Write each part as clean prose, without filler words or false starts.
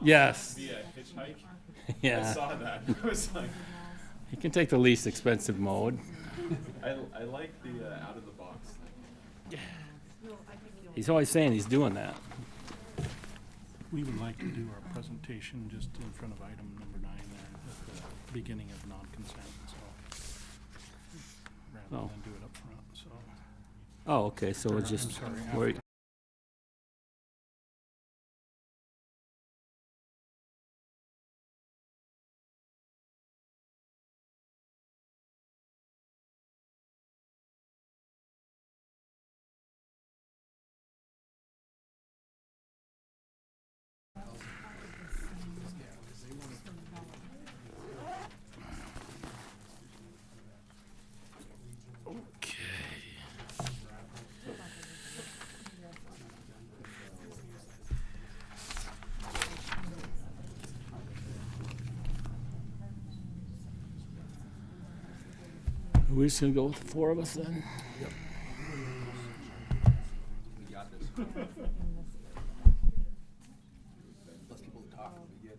Yes. via hitchhike. I Yeah. saw that. I was like, You can take the least expensive mode. I like the out of the box thing. He's always saying he's doing that. We would like to do our presentation just in front of item number 9 there at the beginning of non-consent, so rather Oh. than do it up front, so. Oh, okay, so Or, it's I'm just, sorry, where, after. we're just gonna go with the 4 of us then? Less people to talk when we get.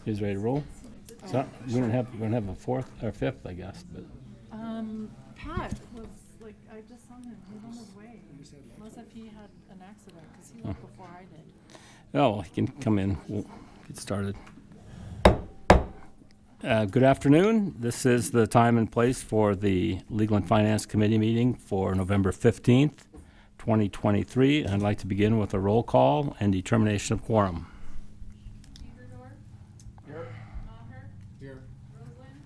He's ready to roll? So, we're gonna have a 4th or 5th, I guess, but. Pat was like, I just saw him, he's on his way. Unless if he had an accident, because he left before I did. Oh, he can come in. We'll get started. Good afternoon. This is the time and place for the Legal and Finance Committee meeting for November 15th, 2023. I'd like to begin with a roll call and determination of quorum. Beaverdorf, Here. Maher, Here. Roseland,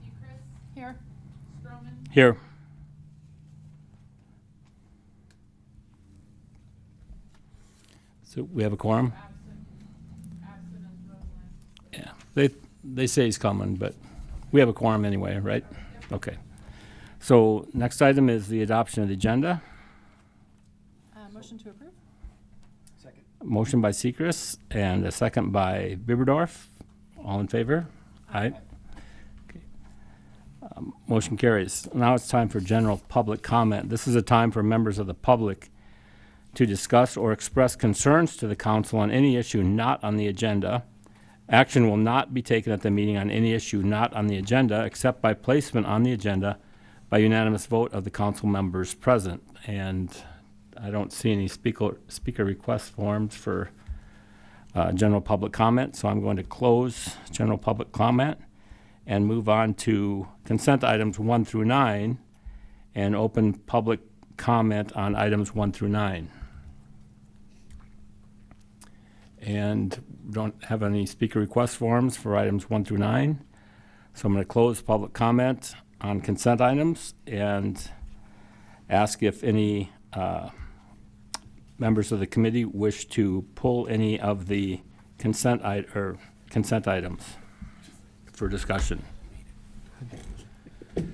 Sechrist, Here. Stroman, Here. So we have a quorum? absent is Roseland. Yeah. They say he's coming, but we have a quorum anyway, right? Okay. So next item is the adoption of the agenda. Motion to approve? Second. Motion by Sechrist and a second by Bibberdorf. All in favor? Aye. Okay. Motion carries. Now it's time for general public comment. This is a time for members of the public to discuss or express concerns to the council on any issue not on the agenda. Action will not be taken at the meeting on any issue not on the agenda except by placement on the agenda by unanimous vote of the council members present. And I don't see any speaker request forms for general public comment, so I'm going to close general public comment and move on to consent items 1 through 9 and open public comment on items 1 through 9. And we don't have any speaker request forms for items 1 through 9. So I'm going to close public comment on consent items and ask if any members of the committee wish to pull any of the consent items for discussion. Okay,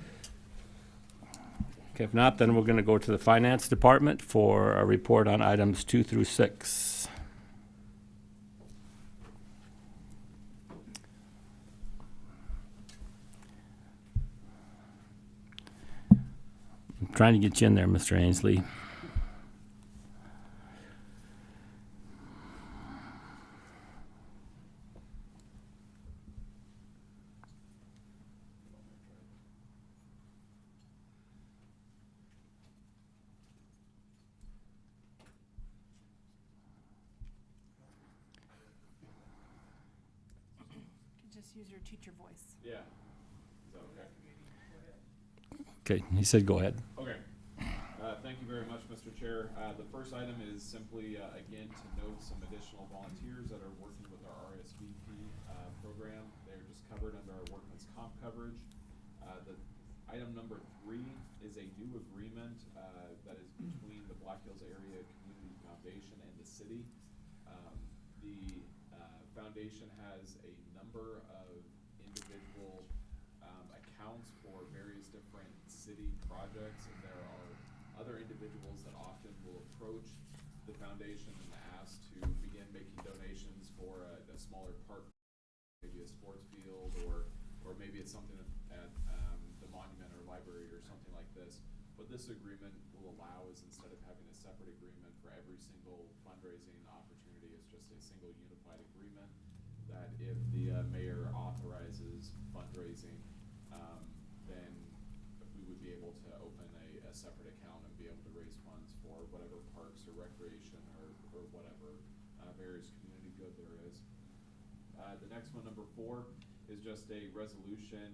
if not, then we're going to go to the finance department for a report on items 2 through 6. I'm trying to get you in there, Mr. Ainsley. Just use your teacher voice. Yeah. Is that okay? Okay, he said go ahead. Okay. Thank you very much, Mr. Chair. The first item is simply, again, to note some additional volunteers that are working with our RSVP program. They're just covered under our workman's comp coverage. The item number 3 is a new agreement that is between the Black Hills Area Community Foundation and the city. The foundation has a number of individual accounts for various different city projects, and there are other individuals that often will approach the foundation and ask to begin making donations for a smaller park, maybe a sports field, or maybe it's something at the monument or library or something like this. What this agreement will allow is, instead of having a separate agreement for every single fundraising opportunity, it's just a single unified agreement that if the mayor authorizes fundraising, then we would be able to open a separate account and be able to raise funds for whatever parks or recreation or whatever various community good there is. The next one, number 4, is just a resolution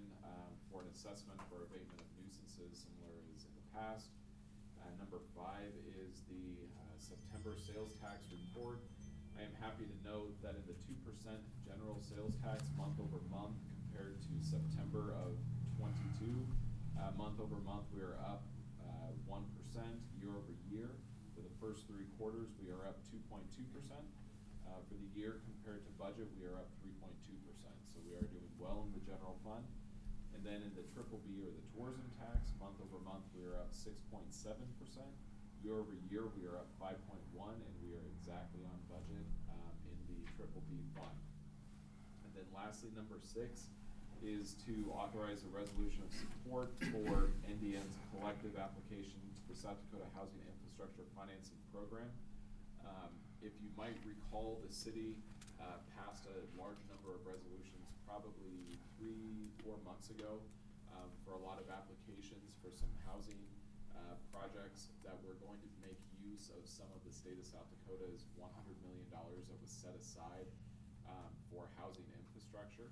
for an assessment for abatement of nuisances, similar as in the past. Number 5 is the September sales tax report. I am happy to note that in the 2% general sales tax month over month compared to September of 22, month over month we are up 1% year over year. For the first 3 quarters, we are up 2.2%. For the year compared to budget, we are up 3.2%. So we are doing well in the general fund. And then in the BBB, or the tourism tax, month over month, we are up 6.7%. Year over year, we are up 5.1%, and we are exactly on budget in the BBB fund. And then lastly, number 6 is to authorize a resolution of support for NDN's collective application to the South Dakota Housing Infrastructure Financing Program. If you might recall, the city passed a large number of resolutions probably 3-4 months ago for a lot of applications for some housing projects that were going to make use of some of the state of South Dakota's $100 million that was set aside for housing infrastructure.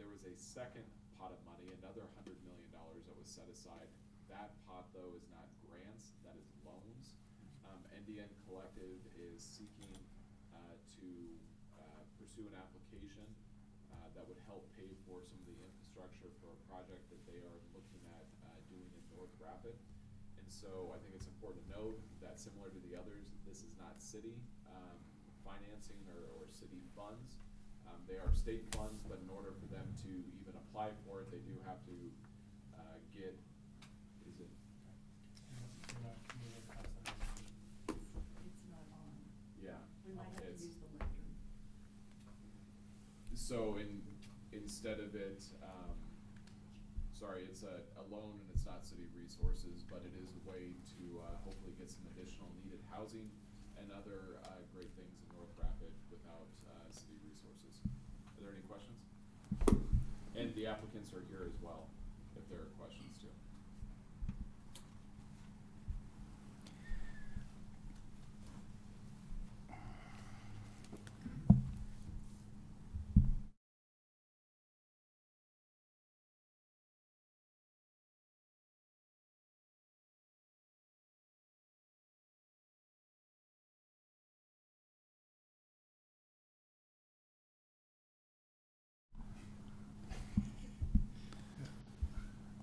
There was a second pot of money, another $100 million that was set aside. That pot, though, is not grants, that is loans. NDN Collective is seeking to pursue an application that would help pay for some of the infrastructure for a project that they are looking at doing in North Rapid. And so I think it's important to note that, similar to the others, this is not city financing or city funds. They are state funds, but in order for them to even apply for it, they do have to get, is it? It's not on. Yeah. We might have to It's- use the lectern. So instead of it, sorry, it's a loan and it's not city resources, but it is a way to hopefully get some additional needed housing and other great things in North Rapid without city resources. Are there any questions? And the applicants are here as well, if there are questions too.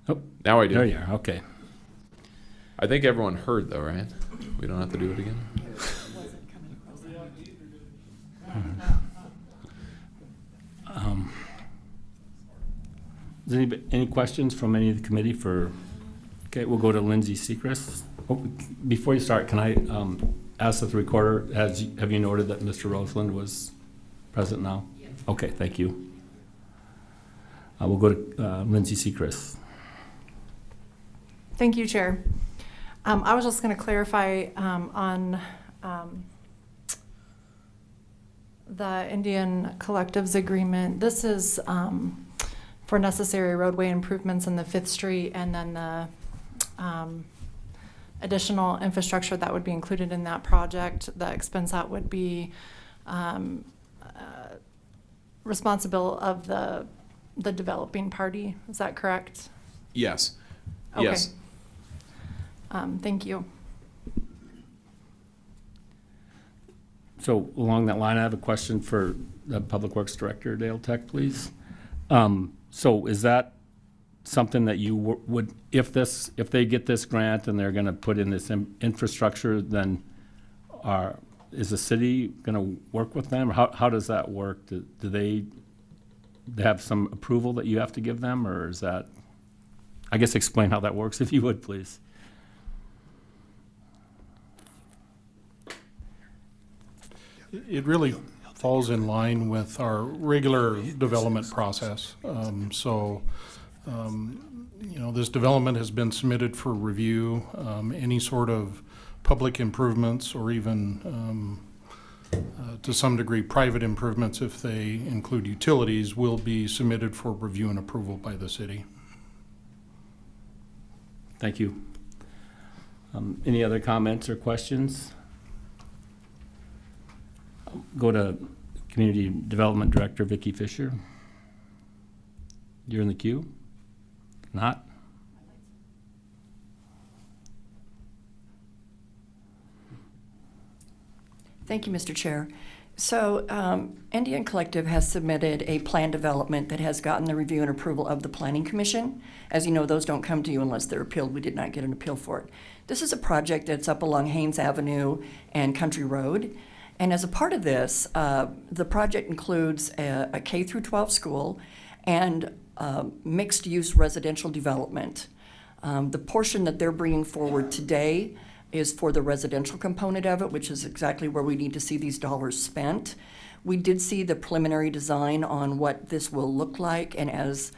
Oh, Now I do. there you are, okay. I think everyone heard though, right? We don't have to do it again? It wasn't coming across. Is any questions from any of the committee for, okay, we'll go to Lindsay Sechrist. Oh, before you start, can I ask that the recorder, have you noted that Mr. Roseland was present now? Yes. Okay, thank you. We'll go to Lindsay Sechrist. Thank you, Chair. I was just going to clarify on the Indian Collectives Agreement. This is for necessary roadway improvements in the 5th Street, and then the additional infrastructure that would be included in that project. The expense that would be responsible of the developing party. Is that correct? Yes. Okay. Yes. Thank you. So along that line, I have a question for the Public Works Director, Dale Tech, please. So is that something that you would, if they get this grant and they're gonna put in this infrastructure, then is the city gonna work with them? Or how does that work? Do they have some approval that you have to give them, or is that, I guess explain how that works, if you would, please. It really, falls in line with our regular development process. This development has been submitted for review. Any sort of public improvements or even to some degree private improvements, if they include utilities, will be submitted for review and approval by the city. Thank you. Any other comments or questions? Go to Community Development Director Vicki Fisher. You're in the queue? Not? Thank you, Mr. Chair. So Indian Collective has submitted a plan development that has gotten the review and approval of the Planning Commission. As you know, those don't come to you unless they're appealed. We did not get an appeal for it. This is a project that's up along Haynes Avenue and Country Road. And as a part of this, the project includes a K through 12 school and mixed-use residential development. The portion that they're bringing forward today is for the residential component of it, which is exactly where we need to see these dollars spent. We did see the preliminary design on what this will look like, and as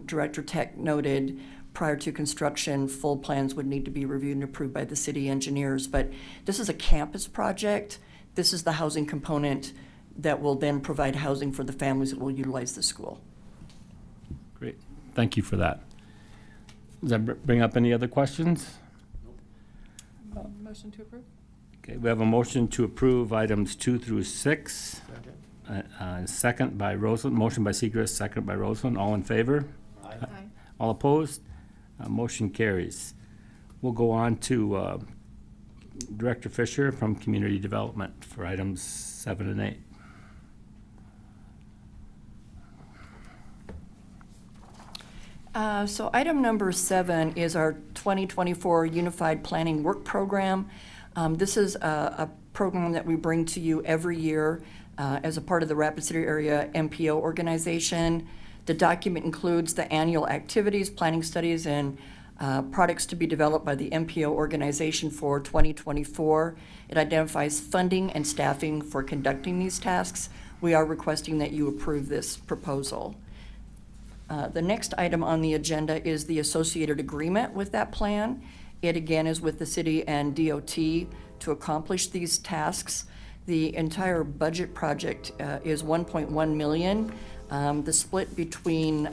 Director Tech noted, prior to construction, full plans would need to be reviewed and approved by the city engineers. But this is a campus project. This is the housing component that will then provide housing for the families that will utilize the school. Great. Thank you for that. Does that bring up any other questions? Motion to approve? Okay, we have a motion to approve items 2 through 6. Second by Roseland, motion by Segrist, second by Roseland. All in favor? Aye. All opposed? Motion carries. We'll go on to Director Fisher from Community Development for items 7 and 8. So item number 7 is our 2024 Unified Planning Work Program. This is a program that we bring to you every year as a part of the Rapid City Area MPO organization. The document includes the annual activities, planning studies, and products to be developed by the MPO organization for 2024. It identifies funding and staffing for conducting these tasks. We are requesting that you approve this proposal. The next item on the agenda is the associated agreement with that plan. It again is with the city and DOT to accomplish these tasks. The entire budget project is $1.1 million. The split between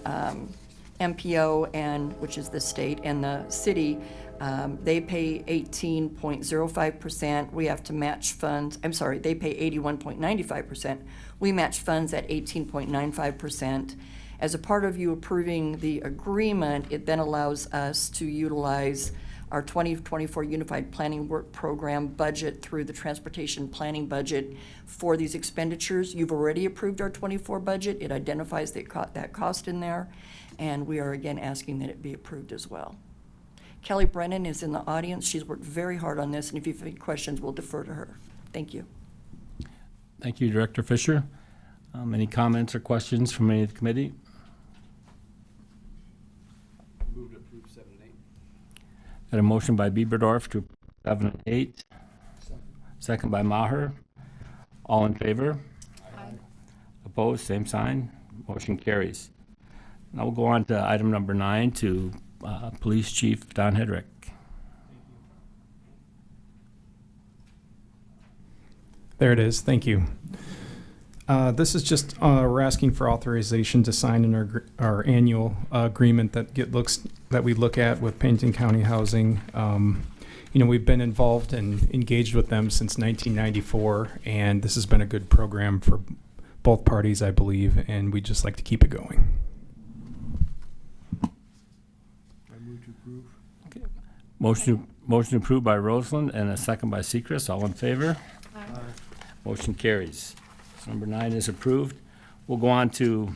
MPO and, which is the state, and the city, they pay 18.05%. We have to match funds. I'm sorry, they pay 81.95%. We match funds at 18.95%. As a part of you approving the agreement, it then allows us to utilize our 2024 Unified Planning Work Program budget through the transportation planning budget for these expenditures. You've already approved our 24 budget. It identifies that cost in there, and we are again asking that it be approved as well. Kelly Brennan is in the audience. She's worked very hard on this, and if you have any questions, we'll defer to her. Thank you. Thank you, Director Fisher. Any comments or questions from any of the committee? Move to approve 7 and 8. Got a motion by Bieberdorf to approve 7 and 8. Second by Maher. All in favor? Aye. Opposed? Same sign. Motion carries. Now we'll go on to item number 9 to Police Chief Don Hedrick. There it is. Thank you. This is just we're asking for authorization to sign in our annual agreement that we look at with Pennington County Housing. We've been involved and engaged with them since 1994, and this has been a good program for both parties, I believe, and we'd just like to keep it going. I move to approve. Okay. Motion approved by Roseland and a second by Seacrest. All in favor? Aye. Motion carries. So number 9 is approved. We'll go on to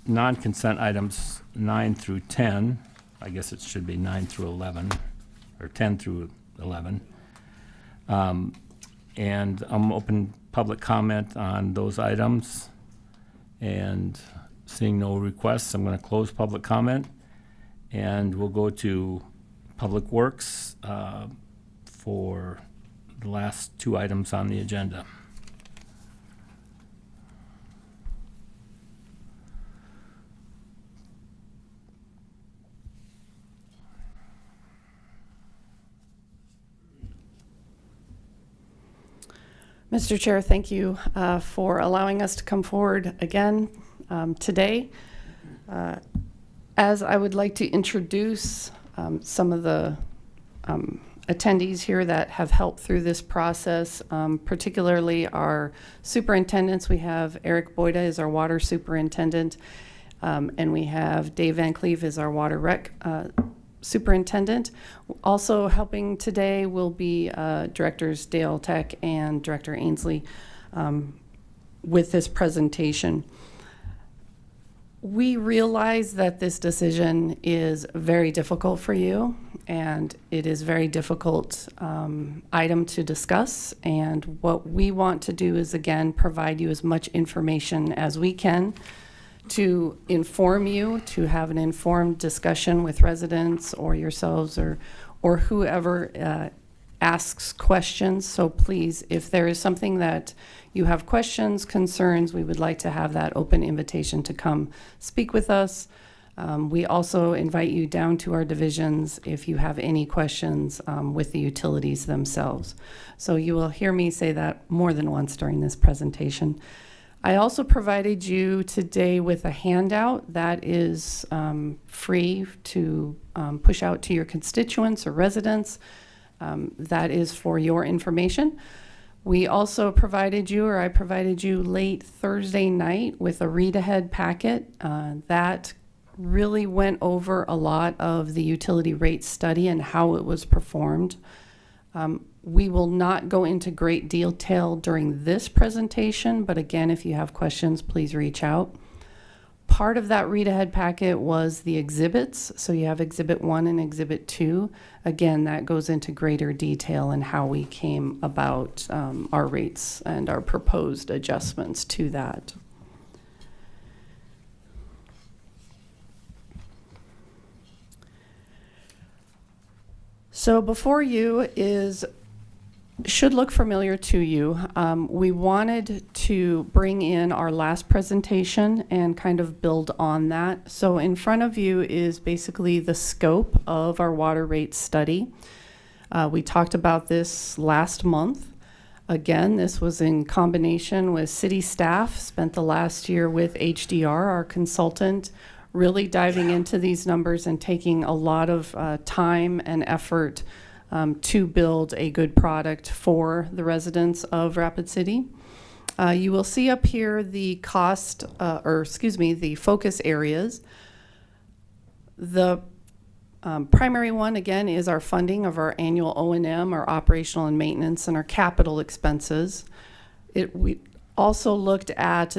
non-consent items 9 through 10. I guess it should be 9 through 11, or 10 through 11. And I'm open public comment on those items. And seeing no requests, I'm going to close public comment. And we'll go to Public Works for the last 2 items on the agenda. Mr. Chair, thank you for allowing us to come forward again today. As I would like to introduce some of the attendees here that have helped through this process, particularly our superintendents. We have Eric Boyda is our water superintendent, and we have Dave Van Cleve is our water rec superintendent. Also helping today will be Directors Dale Tech and Director Ainsley with this presentation. We realize that this decision is very difficult for you, and it is very difficult item to discuss. And what we want to do is, again, provide you as much information as we can to inform you, to have an informed discussion with residents or yourselves or whoever asks questions. So please, if there is something that you have questions, concerns, we would like to have that open invitation to come speak with us. We also invite you down to our divisions if you have any questions with the utilities themselves. So you will hear me say that more than once during this presentation. I also provided you today with a handout that is free to push out to your constituents or residents. That is for your information. We also provided you, or I provided you late Thursday night with a read-ahead packet that really went over a lot of the utility rate study and how it was performed. We will not go into great detail during this presentation, but again, if you have questions, please reach out. Part of that read-ahead packet was the exhibits. So you have Exhibit 1 and Exhibit 2. Again, that goes into greater detail in how we came about our rates and our proposed adjustments to that. So before you should look familiar to you. We wanted to bring in our last presentation and kind of build on that. So in front of you is basically the scope of our water rate study. We talked about this last month. Again, this was in combination with city staff, spent the last year with HDR, our consultant, really diving into these numbers and taking a lot of time and effort to build a good product for the residents of Rapid City. You will see up here the the focus areas. The primary one, again, is our funding of our annual O&M, our operational and maintenance, and our capital expenses. We also looked at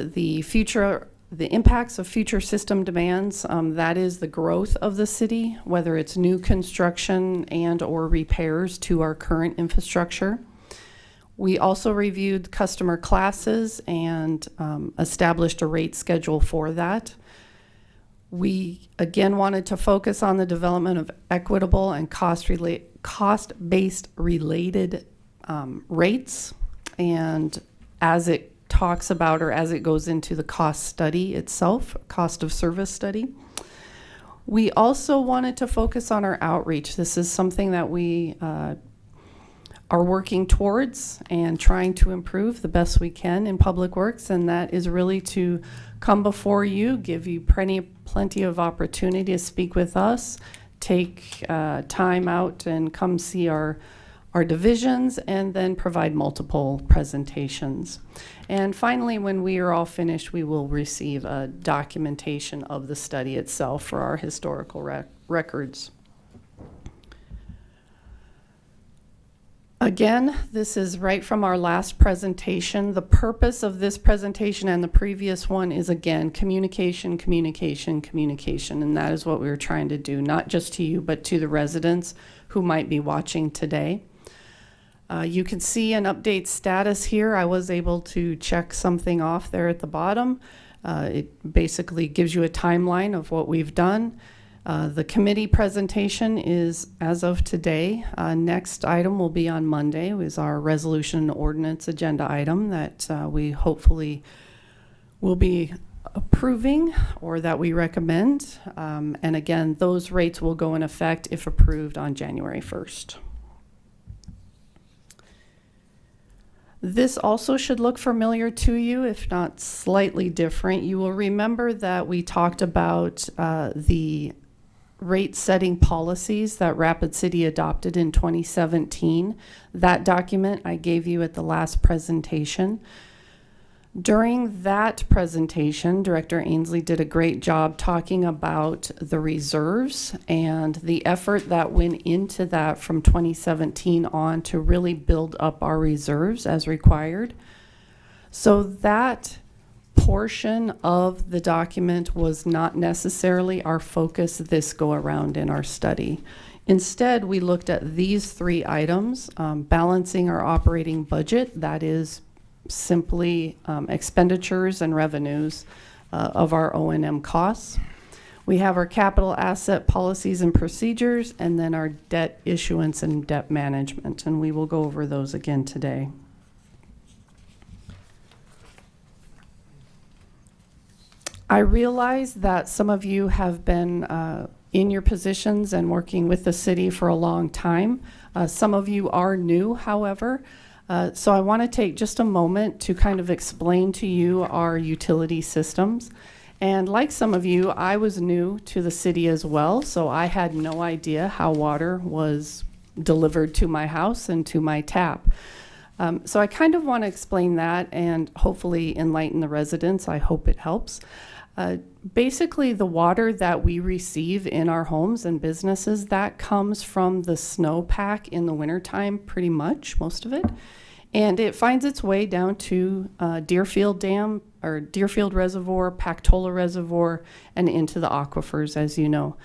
the impacts of future system demands. That is the growth of the city, whether it's new construction and or repairs to our current infrastructure. We also reviewed customer classes and established a rate schedule for that. We again wanted to focus on the development of equitable and cost-based related rates, and as it talks about, or as it goes into the cost study itself, cost of service study. We also wanted to focus on our outreach. This is something that we are working towards and trying to improve the best we can in Public Works, and that is really to come before you, give you plenty of opportunity to speak with us, take time out and come see our divisions, and then provide multiple presentations. And finally, when we are all finished, we will receive a documentation of the study itself for our historical records. Again, this is right from our last presentation. The purpose of this presentation and the previous one is, again, communication, communication, communication. And that is what we were trying to do, not just to you, but to the residents who might be watching today. You can see an update status here. I was able to check something off there at the bottom. It basically gives you a timeline of what we've done. The committee presentation is as of today. Next item will be on Monday, is our resolution and ordinance agenda item that we hopefully will be approving, or that we recommend. And again, those rates will go in effect if approved on January 1st. This also should look familiar to you, if not slightly different. You will remember that we talked about the rate-setting policies that Rapid City adopted in 2017. That document I gave you at the last presentation. During that presentation, Director Ainsley did a great job talking about the reserves and the effort that went into that from 2017 on to really build up our reserves as required. So that portion of the document was not necessarily our focus this go around in our study. Instead, we looked at these three items, balancing our operating budget, that is simply expenditures and revenues of our O&M costs. We have our capital asset policies and procedures, and then our debt issuance and debt management, and we will go over those again today. I realize that some of you have been in your positions and working with the city for a long time. Some of you are new, however. So I want to take just a moment to kind of explain to you our utility systems. And like some of you, I was new to the city as well, so I had no idea how water was delivered to my house and to my tap. So I kind of want to explain that and hopefully enlighten the residents. I hope it helps. Basically, the water that we receive in our homes and businesses, that comes from the snowpack in the wintertime, pretty much, most of it. And it finds its way down to Deerfield Dam, or Deerfield Reservoir, Pactola Reservoir, and into the aquifers, as you know.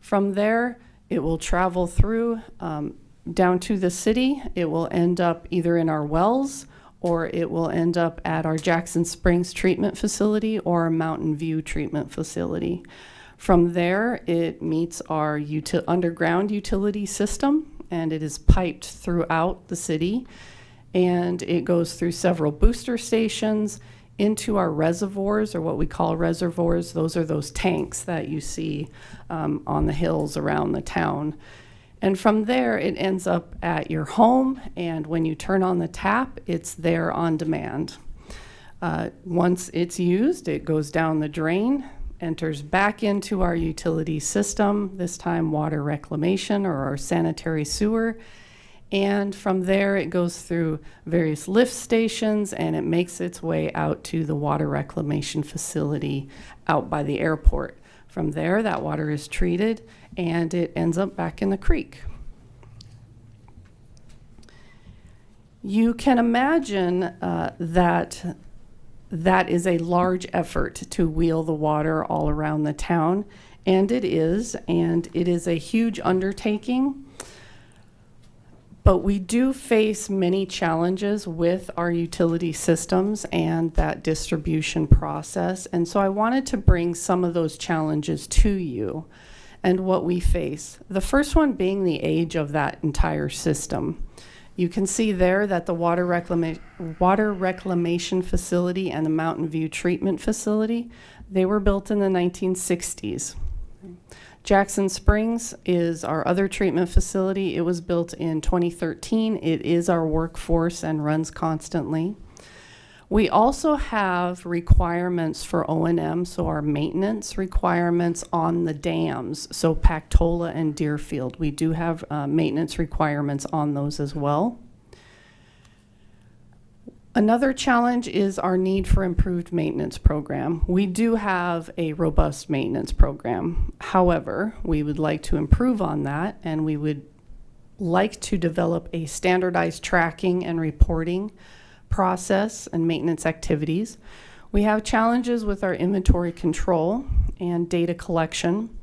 From there, it will travel through down to the city. It will end up either in our wells, or it will end up at our Jackson Springs treatment facility or our Mountain View treatment facility. From there, it meets our underground utility system, and it is piped throughout the city. And it goes through several booster stations into our reservoirs, or what we call reservoirs. Those are those tanks that you see on the hills around the town. And from there, it ends up at your home, and when you turn on the tap, it's there on demand. Once it's used, it goes down the drain, enters back into our utility system, this time water reclamation or our sanitary sewer. And from there, it goes through various lift stations, and it makes its way out to the water reclamation facility out by the airport. From there, that water is treated, and it ends up back in the creek. You can imagine that is a large effort to wheel the water all around the town, and it is a huge undertaking. But we do face many challenges with our utility systems and that distribution process. And so I wanted to bring some of those challenges to you and what we face. The first one being the age of that entire system. You can see there that the water reclamation facility and the Mountain View treatment facility, they were built in the 1960s. Jackson Springs is our other treatment facility. It was built in 2013. It is our workforce and runs constantly. We also have requirements for O&M, so our maintenance requirements on the dams, so Pactola and Deerfield. We do have maintenance requirements on those as well. Another challenge is our need for improved maintenance program. We do have a robust maintenance program. However, we would like to improve on that, and we would like to develop a standardized tracking and reporting process and maintenance activities. We have challenges with our inventory control and data collection.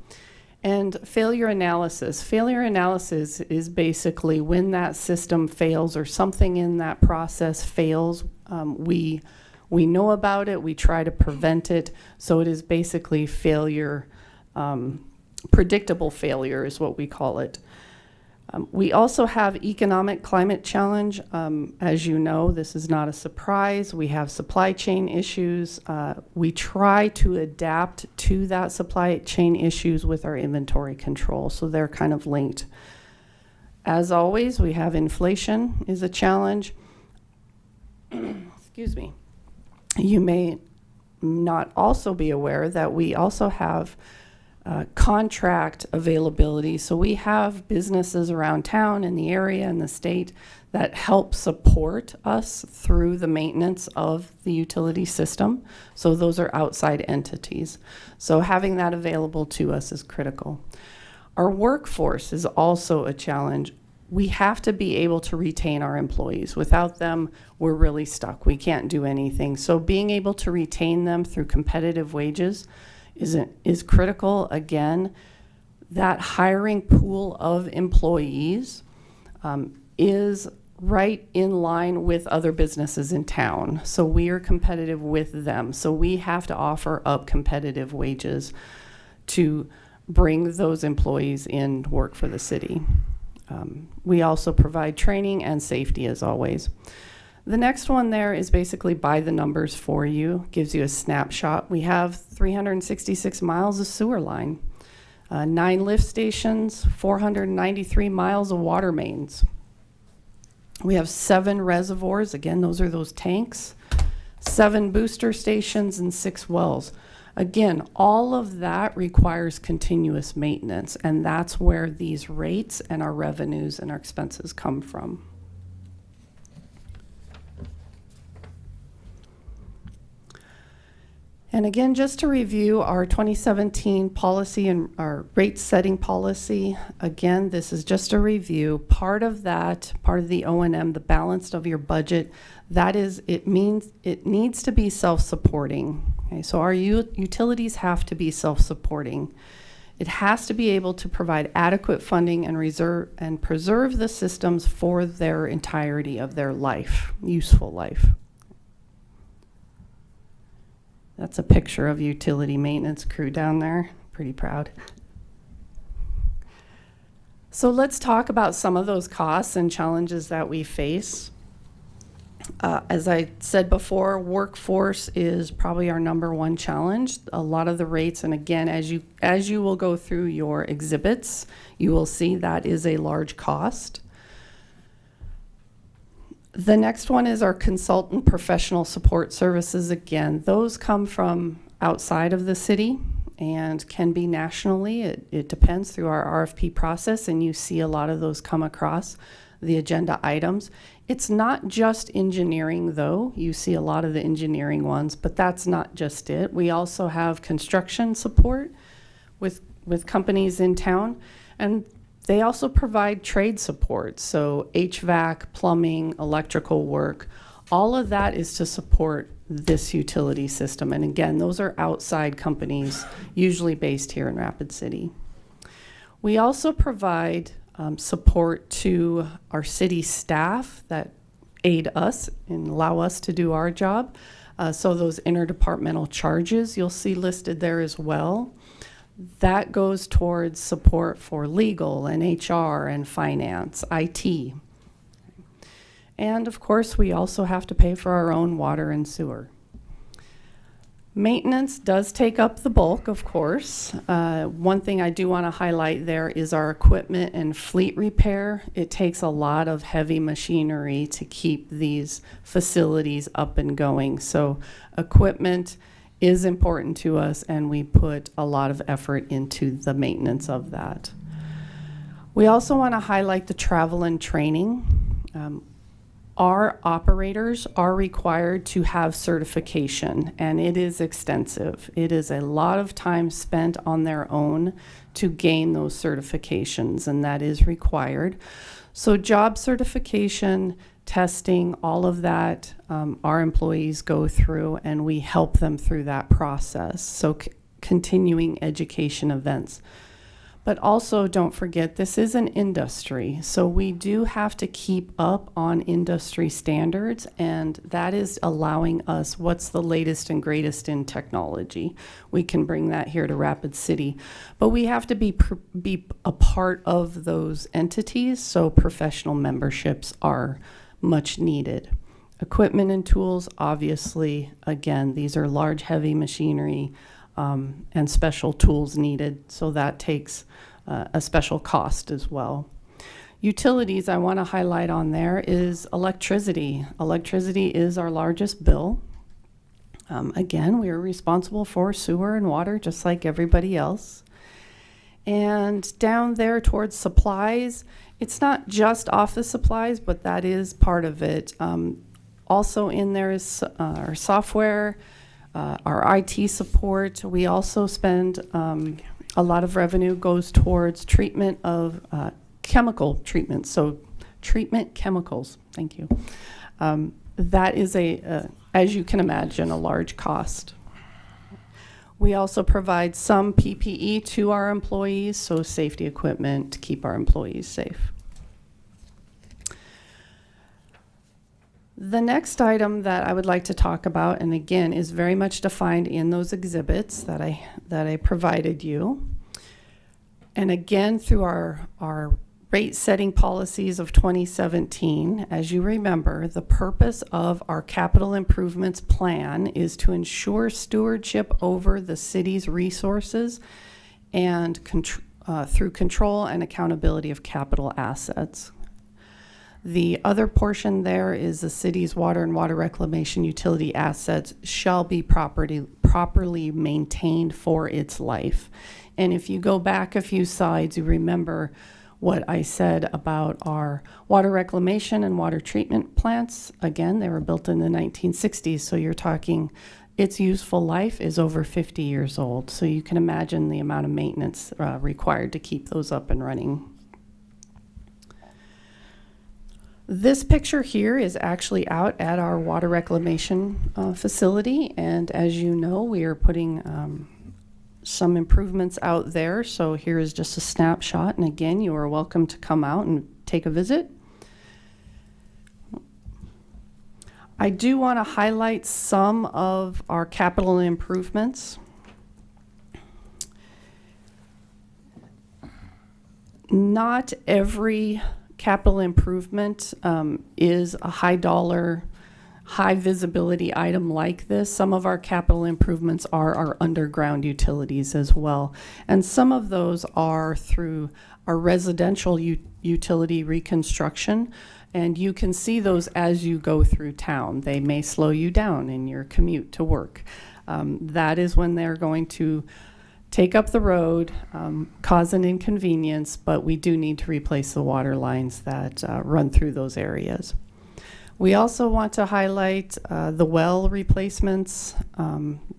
And failure analysis. Failure analysis is basically when that system fails or something in that process fails, we know about it, we try to prevent it. So it is basically failure, predictable failure is what we call it. We also have economic climate challenge. As you know, this is not a surprise. We have supply chain issues. We try to adapt to that supply chain issues with our inventory control, so they're kind of linked. As always, we have inflation is a challenge. excuse me, you may not also be aware that we also have contract availability. So we have businesses around town, in the area, in the state, that help support us through the maintenance of the utility system. So those are outside entities. So having that available to us is critical. Our workforce is also a challenge. We have to be able to retain our employees. Without them, we're really stuck. We can't do anything. So being able to retain them through competitive wages is critical. Again, that hiring pool of employees is right in line with other businesses in town. So we are competitive with them. So we have to offer up competitive wages to bring those employees in to work for the city. We also provide training and safety as always. The next one there is basically by the numbers for you, gives you a snapshot. We have 366 miles of sewer line, 9 lift stations, 493 miles of water mains. We have 7 reservoirs, again, those are those tanks, 7 booster stations, and 6 wells. Again, all of that requires continuous maintenance, and that's where these rates and our revenues and our expenses come from. And again, just to review our 2017 policy and our rate setting policy, again, this is just a review. Part of that, part of the O&M, the balance of your budget, that is, it means it needs to be self-supporting. Okay, so our utilities have to be self-supporting. It has to be able to provide adequate funding and preserve the systems for their entirety of their life, useful life. That's a picture of utility maintenance crew down there. Pretty proud. So let's talk about some of those costs and challenges that we face. As I said before, workforce is probably our #1 challenge. A lot of the rates, and again, as you will go through your exhibits, you will see that is a large cost. The next one is our consultant professional support services. Again, those come from outside of the city and can be nationally. It depends through our RFP process, and you see a lot of those come across the agenda items. It's not just engineering, though. You see a lot of the engineering ones, but that's not just it. We also have construction support with companies in town, and they also provide trade support, so HVAC, plumbing, electrical work. All of that is to support this utility system. And again, those are outside companies, usually based here in Rapid City. We also provide support to our city staff that aid us and allow us to do our job. So those interdepartmental charges you'll see listed there as well. That goes towards support for legal and HR and finance, IT. And of course, we also have to pay for our own water and sewer. Maintenance does take up the bulk, of course. One thing I do want to highlight there is our equipment and fleet repair. It takes a lot of heavy machinery to keep these facilities up and going. So equipment is important to us, and we put a lot of effort into the maintenance of that. We also want to highlight the travel and training. Our operators are required to have certification, and it is extensive. It is a lot of time spent on their own to gain those certifications, and that is required. So job certification, testing, all of that, our employees go through, and we help them through that process. So continuing education events. But also, don't forget, this is an industry, so we do have to keep up on industry standards, and that is allowing us what's the latest and greatest in technology. We can bring that here to Rapid City, but we have to be a part of those entities, so professional memberships are much needed. Equipment and tools, obviously, again, these are large, heavy machinery and special tools needed, so that takes a special cost as well. Utilities I want to highlight on there is electricity. Electricity is our largest bill. Again, we are responsible for sewer and water just like everybody else. And down there towards supplies, it's not just office supplies, but that is part of it. Also in there is our software, our IT support. We also spend a lot of revenue goes towards treatment of chemical treatment. So treatment chemicals, thank you. That is as you can imagine, a large cost. We also provide some PPE to our employees, so safety equipment to keep our employees safe. The next item that I would like to talk about, and again, is very much defined in those exhibits that I provided you. And again, through our rate setting policies of 2017, as you remember, the purpose of our capital improvements plan is to ensure stewardship over the city's resources and through control and accountability of capital assets. The other portion there is the city's water and water reclamation utility assets shall be properly maintained for its life. And if you go back a few slides, you remember what I said about our water reclamation and water treatment plants. Again, they were built in the 1960s, so you're talking its useful life is over 50 years old. So you can imagine the amount of maintenance required to keep those up and running. This picture here is actually out at our water reclamation facility, and as you know, we are putting some improvements out there. So here is just a snapshot, and again, you are welcome to come out and take a visit. I do want to highlight some of our capital improvements. Not every capital improvement is a high dollar, high visibility item like this. Some of our capital improvements are our underground utilities as well. And some of those are through our residential utility reconstruction. And you can see those as you go through town. They may slow you down in your commute to work. That is when they're going to take up the road, cause an inconvenience, but we do need to replace the water lines that run through those areas. We also want to highlight the well replacements.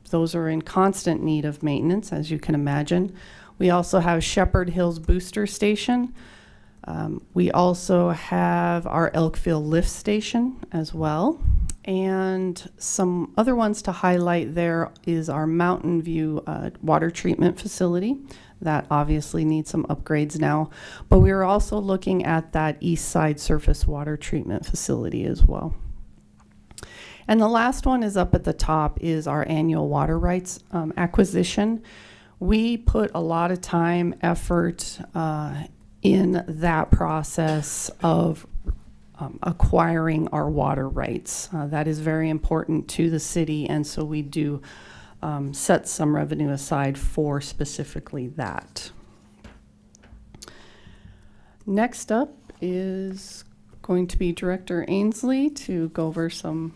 Those are in constant need of maintenance, as you can imagine. We also have Shepherd Hills Booster Station. We also have our Elkville Lift Station as well. And some other ones to highlight there is our Mountain View water treatment facility. That obviously needs some upgrades now, but we are also looking at that East Side surface water treatment facility as well. And the last one is up at the top is our annual water rights acquisition. We put a lot of time, effort in that process of acquiring our water rights. That is very important to the city, and so we do set some revenue aside for specifically that. Next up is going to be Director Ainsley to go over some,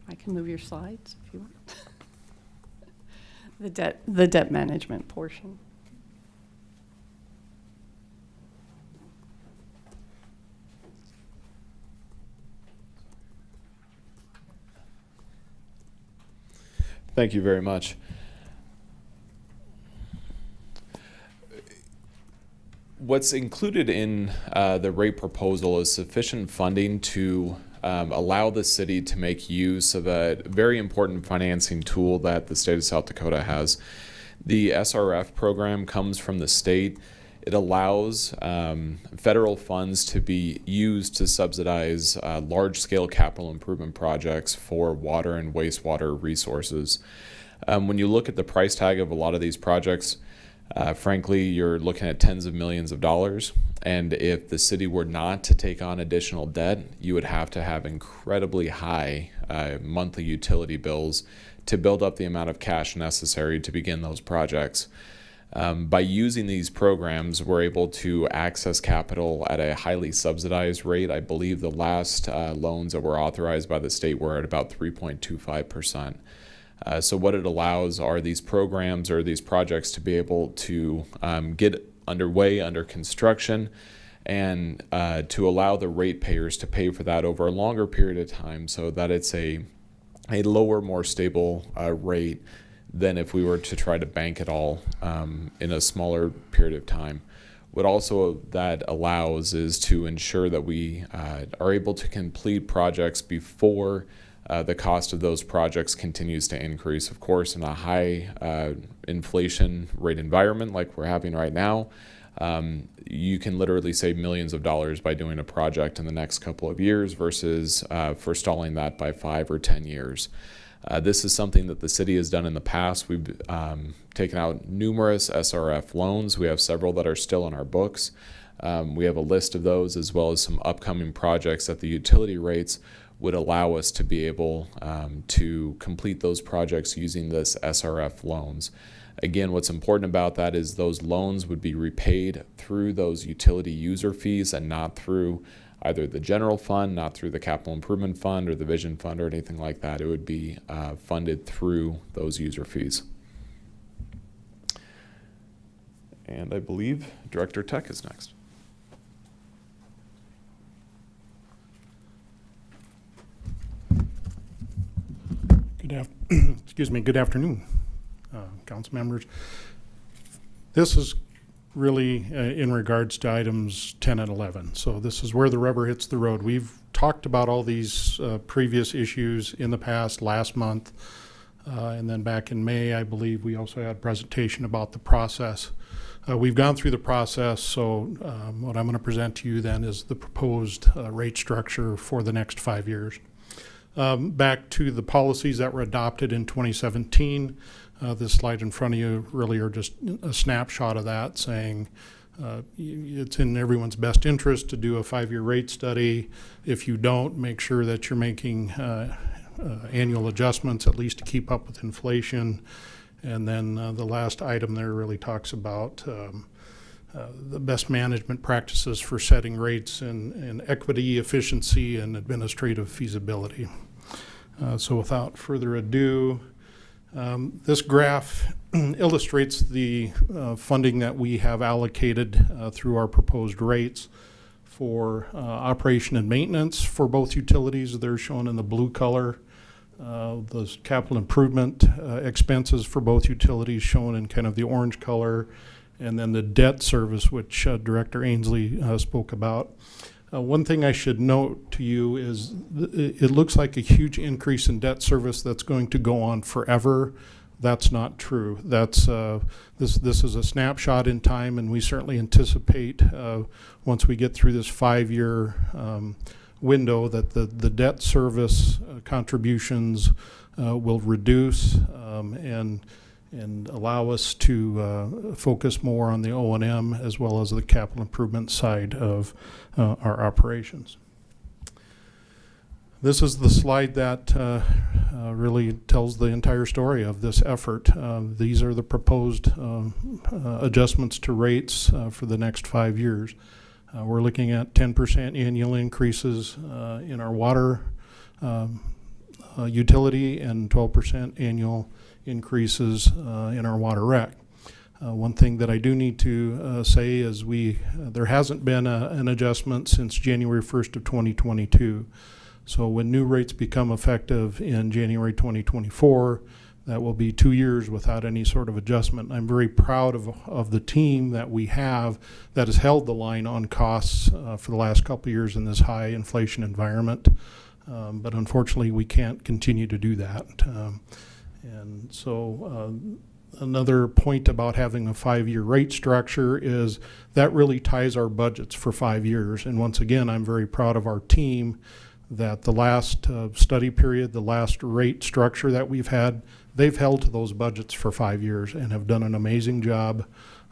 I can move your slides if you want. the debt management portion. Thank you very much. What's included in the rate proposal is sufficient funding to allow the city to make use of a very important financing tool that the state of South Dakota has. The SRF program comes from the state. It allows federal funds to be used to subsidize large-scale capital improvement projects for water and wastewater resources. When you look at the price tag of a lot of these projects, frankly, you're looking at tens of millions of dollars. And if the city were not to take on additional debt, you would have to have incredibly high monthly utility bills to build up the amount of cash necessary to begin those projects. By using these programs, we're able to access capital at a highly subsidized rate. I believe the last loans that were authorized by the state were at about 3.25%. So what it allows are these programs or these projects to be able to get underway, under construction, and to allow the ratepayers to pay for that over a longer period of time, so that it's a lower, more stable rate than if we were to try to bank it all in a smaller period of time. What also that allows is to ensure that we are able to complete projects before the cost of those projects continues to increase. Of course, in a high inflation rate environment like we're having right now, you can literally save millions of dollars by doing a project in the next couple of years versus forestalling that by 5 or 10 years. This is something that the city has done in the past. We've taken out numerous SRF loans. We have several that are still on our books. We have a list of those, as well as some upcoming projects that the utility rates would allow us to be able to complete those projects using this SRF loans. Again, what's important about that is those loans would be repaid through those utility user fees and not through either the general fund, not through the capital improvement fund or the vision fund or anything like that. It would be funded through those user fees. And I believe Director Tech is next. Good afternoon, council members. This is really in regards to items 10 and 11. So this is where the rubber hits the road. We've talked about all these previous issues in the past, last month, and then back in May, I believe we also had a presentation about the process. We've gone through the process, so what I'm going to present to you then is the proposed rate structure for the next 5 years. Back to the policies that were adopted in 2017. This slide in front of you really are just a snapshot of that, saying it's in everyone's best interest to do a 5-year rate study. If you don't, make sure that you're making annual adjustments, at least to keep up with inflation. And then the last item there really talks about the best management practices for setting rates and equity, efficiency, and administrative feasibility. So without further ado, this graph illustrates the funding that we have allocated through our proposed rates for operation and maintenance for both utilities. They're shown in the blue color. Those capital improvement expenses for both utilities shown in kind of the orange color, and then the debt service, which Director Ainsley spoke about. One thing I should note to you is it looks like a huge increase in debt service that's going to go on forever. That's not true. That's this is a snapshot in time, and we certainly anticipate once we get through this 5-year window that the debt service contributions will reduce and allow us to focus more on the O&M as well as the capital improvement side of our operations. This is the slide that really tells the entire story of this effort. These are the proposed adjustments to rates for the next 5 years. We're looking at 10% annual increases in our water utility and 12% annual increases in our water rec. One thing that I do need to say is there hasn't been an adjustment since January 1st of 2022. So when new rates become effective in January 2024, that will be 2 years without any sort of adjustment. I'm very proud of the team that we have that has held the line on costs for the last couple of years in this high inflation environment. But unfortunately, we can't continue to do that. And so another point about having a 5-year rate structure is that really ties our budgets for 5 years. And once again, I'm very proud of our team that the last study period, the last rate structure that we've had, they've held to those budgets for 5 years and have done an amazing job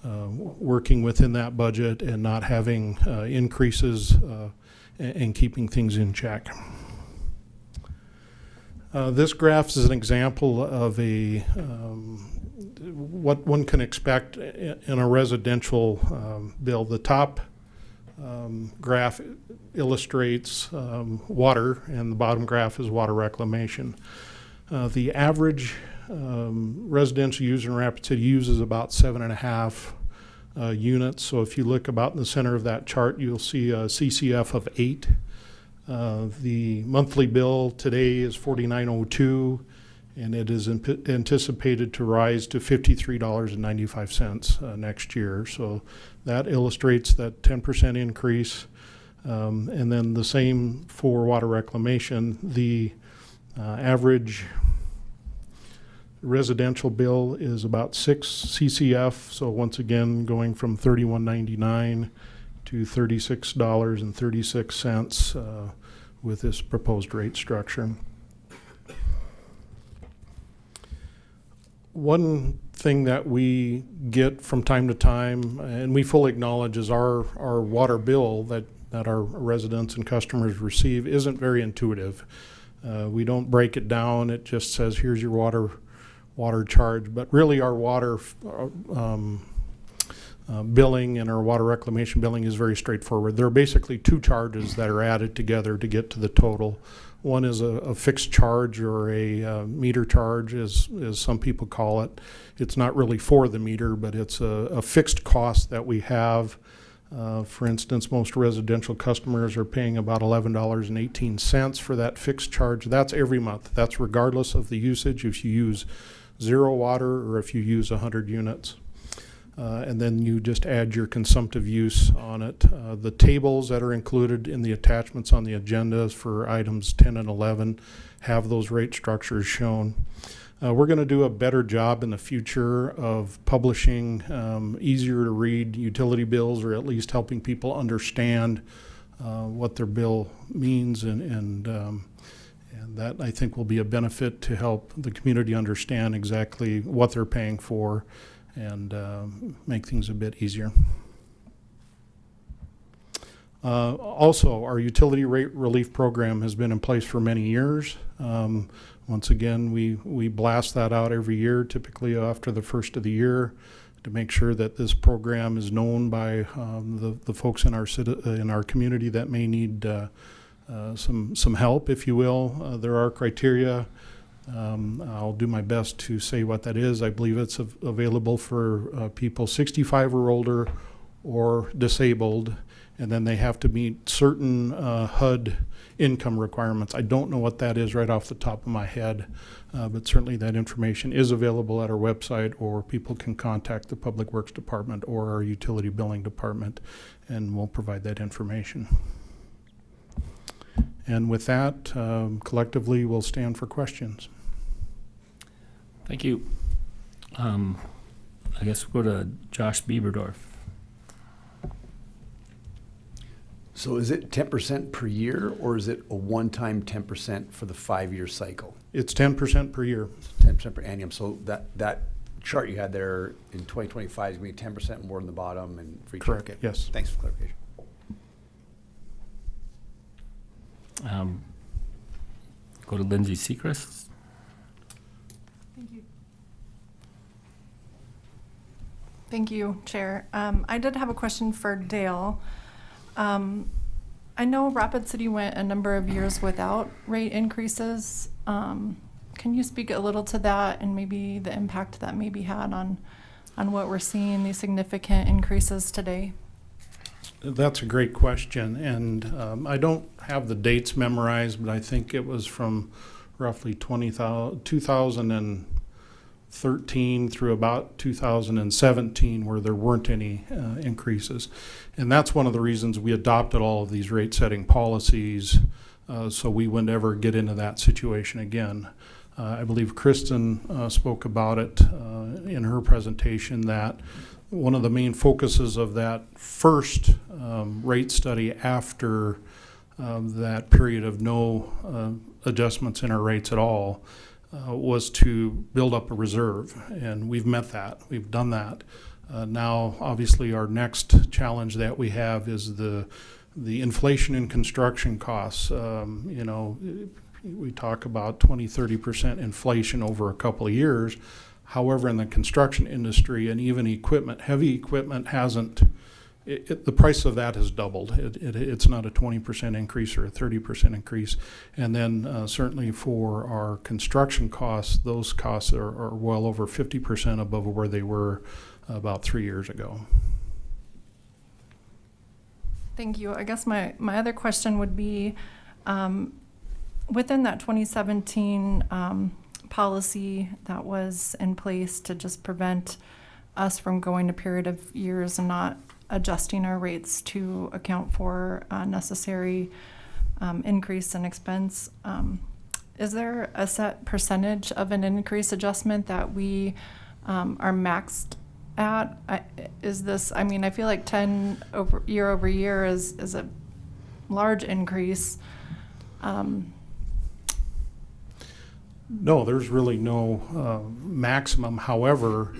working within that budget and not having increases and keeping things in check. This graph is an example of what one can expect in a residential bill. The top graph illustrates water, and the bottom graph is water reclamation. The average residential user in Rapid City uses about 7.5 units. So if you look about in the center of that chart, you'll see a CCF of 8. The monthly bill today is $49.02, and it is anticipated to rise to $53.95 next year. So that illustrates that 10% increase. And then the same for water reclamation. The average residential bill is about 6 CCF. So once again, going from $31.99 to $36.36 with this proposed rate structure. One thing that we get from time to time, and we fully acknowledge, is our water bill that our residents and customers receive isn't very intuitive. We don't break it down. It just says, here's your water charge. But really our water billing and our water reclamation billing is very straightforward. There are basically 2 charges that are added together to get to the total. One is a fixed charge, or a meter charge, as some people call it. It's not really for the meter, but it's a fixed cost that we have. For instance, most residential customers are paying about $11.18 for that fixed charge. That's every month. That's regardless of the usage, if you use 0 water or if you use 100 units. And then you just add your consumptive use on it. The tables that are included in the attachments on the agendas for items 10 and 11 have those rate structures shown. We're going to do a better job in the future of publishing easier to read utility bills, or at least helping people understand what their bill means, and that, I think, will be a benefit to help the community understand exactly what they're paying for, and make things a bit easier. Also, our utility rate relief program has been in place for many years. Once again, we blast that out every year, typically after the first of the year, to make sure that this program is known by the folks in our community that may need some help, if you will. There are criteria. I'll do my best to say what that is. I believe it's available for people 65 or older or disabled, and then they have to meet certain HUD income requirements. I don't know what that is right off the top of my head, but certainly that information is available at our website, or people can contact the Public Works Department or our Utility Billing Department, and we'll provide that information. And with that, collectively, we'll stand for questions. Thank you. I guess we'll go to Josh Bieberdorf. So is it 10% per year, or is it a one-time 10% for the 5-year cycle? It's 10% per year. 10% per annum. So that chart you had there in 2025 is going to be 10% more in the bottom and for each. Correct, Okay. yes. Thanks for clarification. Go to Lindsay Sechrist. Thank you. Thank you, Chair. I did have a question for Dale. I know Rapid City went a number of years without rate increases. Can you speak a little to that, and maybe the impact that maybe had on what we're seeing, these significant increases today? That's a great question, and I don't have the dates memorized, but I think it was from roughly 2013 through about 2017 where there weren't any increases. And that's one of the reasons we adopted all of these rate setting policies, so we wouldn't ever get into that situation again. I believe Kristen spoke about it in her presentation, that one of the main focuses of that first rate study after that period of no adjustments in our rates at all was to build up a reserve, and we've met that. We've done that. Now, obviously, our next challenge that we have is the inflation in construction costs. we talk about 20, 30% inflation over a couple of years. However, in the construction industry and even equipment, heavy equipment hasn't, the price of that has doubled. It's not a 20% increase or a 30% increase. And then certainly for our construction costs, those costs are well over 50% above where they were about 3 years ago. Thank you. I guess my other question would be, within that 2017 policy that was in place to just prevent us from going a period of years and not adjusting our rates to account for necessary increase in expense, is there a set percentage of an increase adjustment that we are maxed at? Is this, I mean, I feel like 10 year over year is a large increase. No, there's really no maximum. However,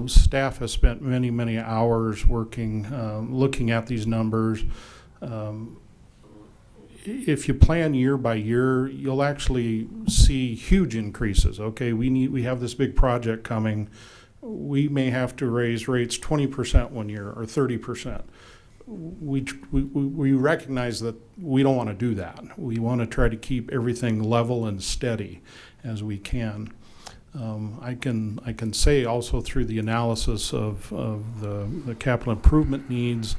staff has spent many, many hours working, looking at these numbers. If you plan year by year, you'll actually see huge increases. Okay, we have this big project coming. We may have to raise rates 20% one year or 30%. We recognize that we don't want to do that. We want to try to keep everything level and steady as we can. I can say also through the analysis of the capital improvement needs,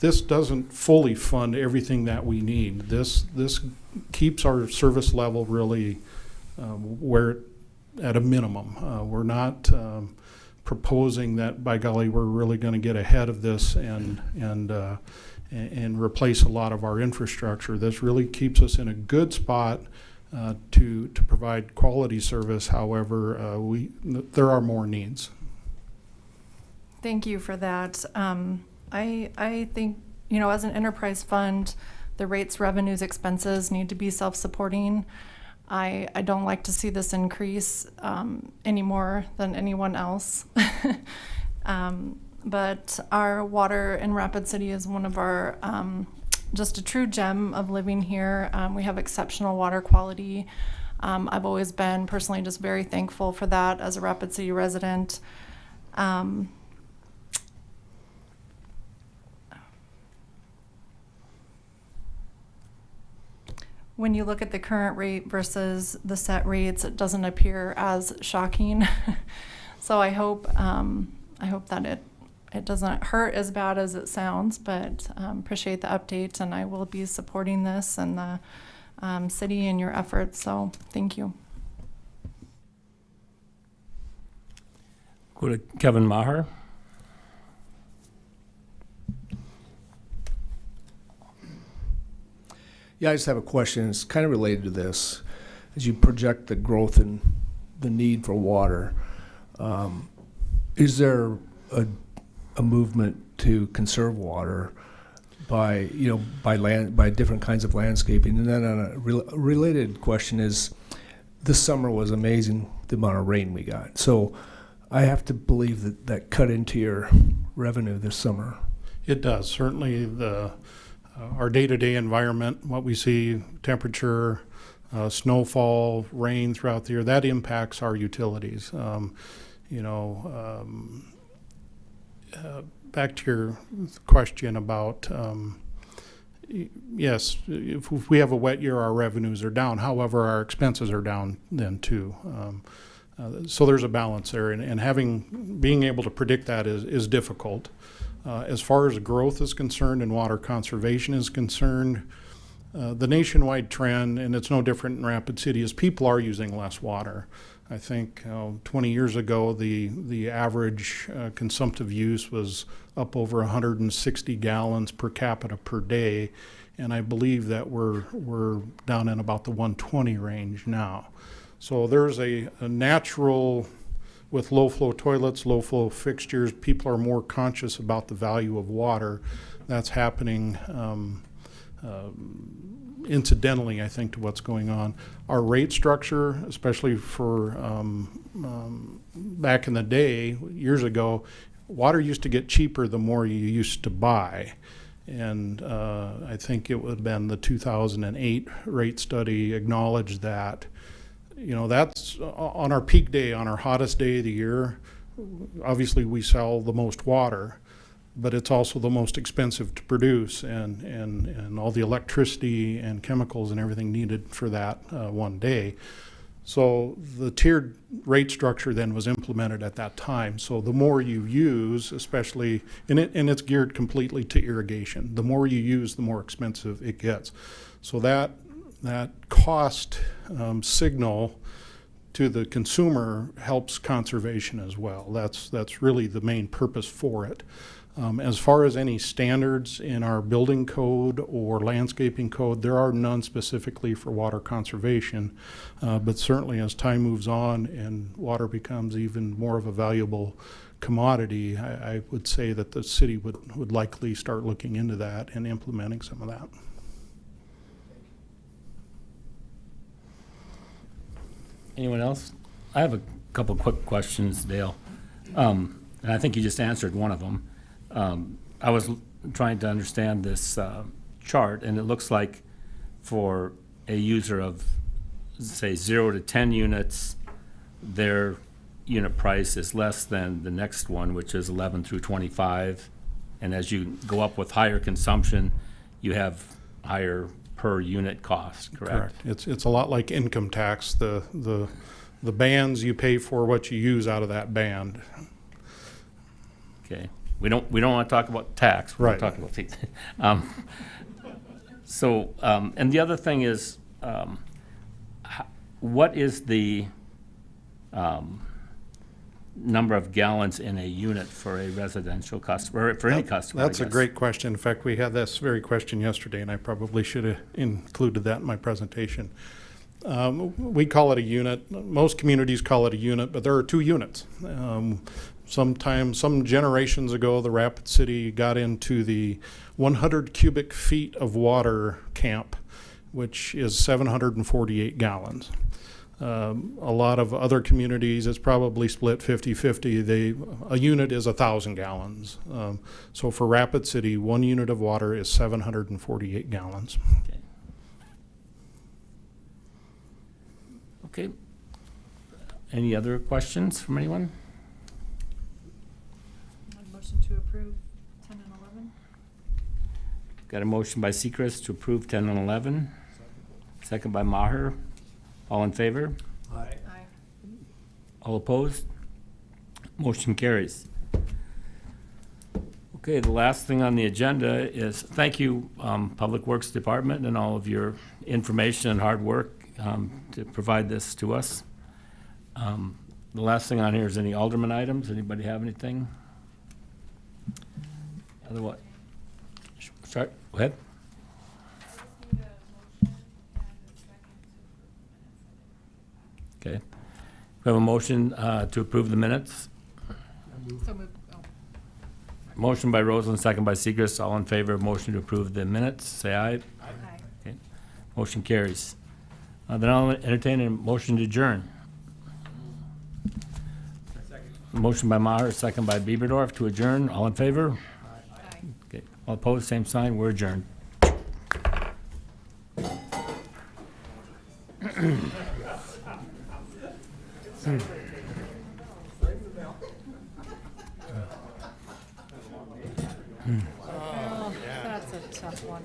this doesn't fully fund everything that we need. This keeps our service level really where at a minimum. We're not proposing that, by golly, we're really going to get ahead of this and replace a lot of our infrastructure. This really keeps us in a good spot to provide quality service. However, there are more needs. Thank you for that. I think, as an enterprise fund, the rates, revenues, expenses need to be self-supporting. I don't like to see this increase any more than anyone else. But our water in Rapid City is one of our, just a true gem of living here. We have exceptional water quality. I've always been personally just very thankful for that as a Rapid City resident. When you look at the current rate versus the set rates, it doesn't appear as shocking. So I hope that it doesn't hurt as bad as it sounds, but appreciate the update, and I will be supporting this and the city and your efforts. So thank you. Go to Kevin Maher. Yeah, I just have a question. It's kind of related to this. As you project the growth in the need for water, is there a movement to conserve water by different kinds of landscaping? And then on a related question is, this summer was amazing, the amount of rain we got. So I have to believe that cut into your revenue this summer. It does. Certainly our day-to-day environment, what we see, temperature, snowfall, rain throughout the year, that impacts our utilities. Back to your question about, yes, if we have a wet year, our revenues are down. However, our expenses are down then too. So there's a balance there, and being able to predict that is difficult. As far as growth is concerned and water conservation is concerned, the nationwide trend, and it's no different in Rapid City, is people are using less water. I think 20 years ago, the average consumptive use was up over 160 gallons per capita per day, and I believe that we're down in about the 120 range now. So there's a natural, with low-flow toilets, low-flow fixtures, people are more conscious about the value of water. That's happening incidentally, I think, to what's going on. Our rate structure, especially for back in the day, years ago, water used to get cheaper the more you used to buy. And I think it would have been the 2008 rate study acknowledged that, that's on our peak day, on our hottest day of the year. Obviously, we sell the most water, but it's also the most expensive to produce, and all the electricity and chemicals and everything needed for that one day. So the tiered rate structure then was implemented at that time. So the more you use, especially, and it's geared completely to irrigation. The more you use, the more expensive it gets. So that cost signal to the consumer helps conservation as well. That's really the main purpose for it. As far as any standards in our building code or landscaping code, there are none specifically for water conservation. But certainly as time moves on and water becomes even more of a valuable commodity, I would say that the city would likely start looking into that and implementing some of that. Anyone else? I have a couple quick questions, Dale. And I think you just answered one of them. I was trying to understand this chart, and it looks like for a user of, say, 0 to 10 units, their unit price is less than the next one, which is 11 through 25. And as you go up with higher consumption, you have higher per unit cost, correct? It's a lot like income tax. The bands, you pay for what you use out of that band. Okay. We don't want to talk about tax. We're Right. talking about fees. And the other thing is, what is the number of gallons in a unit for a residential customer, or for any customer? That's I a guess? great question. In fact, we had this very question yesterday, and I probably should have included that in my presentation. We call it a unit. Most communities call it a unit, but there are 2 units. Some generations ago, the Rapid City got into the 100 cubic feet of water camp, which is 748 gallons. A lot of other communities, it's probably split 50-50. A unit is 1,000 gallons. So for Rapid City, 1 unit of water is 748 gallons. Okay. Any other questions from anyone? Motion to approve 10 and 11? Got a motion by Sechrist to approve 10 and 11. Second by Maher. All in favor? Aye. All opposed? Motion carries. Okay, the last thing on the agenda is, thank you, Public Works Department, and all of your information and hard work to provide this to us. The last thing on here is any alderman items. Anybody have anything? Otherwise, start. Go ahead. I would need a motion and a second to approve the minutes. Okay. We have a motion to approve the minutes. So moved. Oh. Motion by Roseland, second by Segrist. All in favor of motion to approve the minutes, say aye. Aye. Okay. Motion carries. Then I'll entertain a motion to adjourn. Motion by Maher, second by Bieberdorf to adjourn. All in favor? Aye. Okay. All opposed, same sign. We're adjourned. Well, that's a tough one.